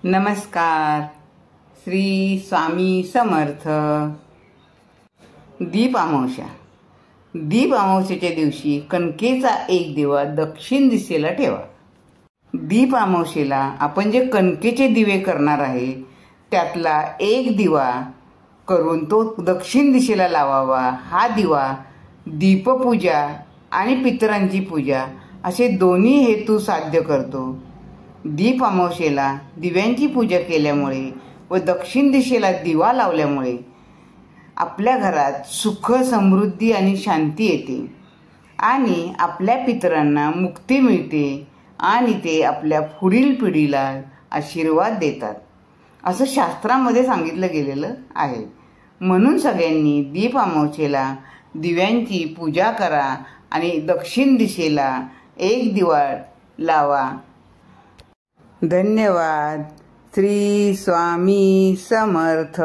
नमस्कार. श्री स्वामी समर्थ. दीप अमावस्या. दीप अमावस्येच्या दिवशी कणकेचा एक दिवा दक्षिण दिशेला ठेवा. दीप अमावस्येला आपण जे कणकेचे दिवे करणार आहे त्यातला एक दिवा करून तो दक्षिण दिशेला लावावा. हा दिवा दीपपूजा आणि पितरांची पूजा असे दोन्ही हेतू साध्य करतो. दीप अमावस्येला दिव्यांची पूजा केल्यामुळे व दक्षिण दिशेला दिवा लावल्यामुळे आपल्या घरात सुख, समृद्धी आणि शांती येते आणि आपल्या पितरांना मुक्ती मिळते आणि ते आपल्या पुढील पिढीला आशीर्वाद देतात असं शास्त्रामध्ये सांगितलं गेलेलं आहे. म्हणून सगळ्यांनी दीप अमावस्येला दिव्यांची पूजा करा आणि दक्षिण दिशेला एक दिवा लावा. धन्यवाद. श्री स्वामी समर्थ.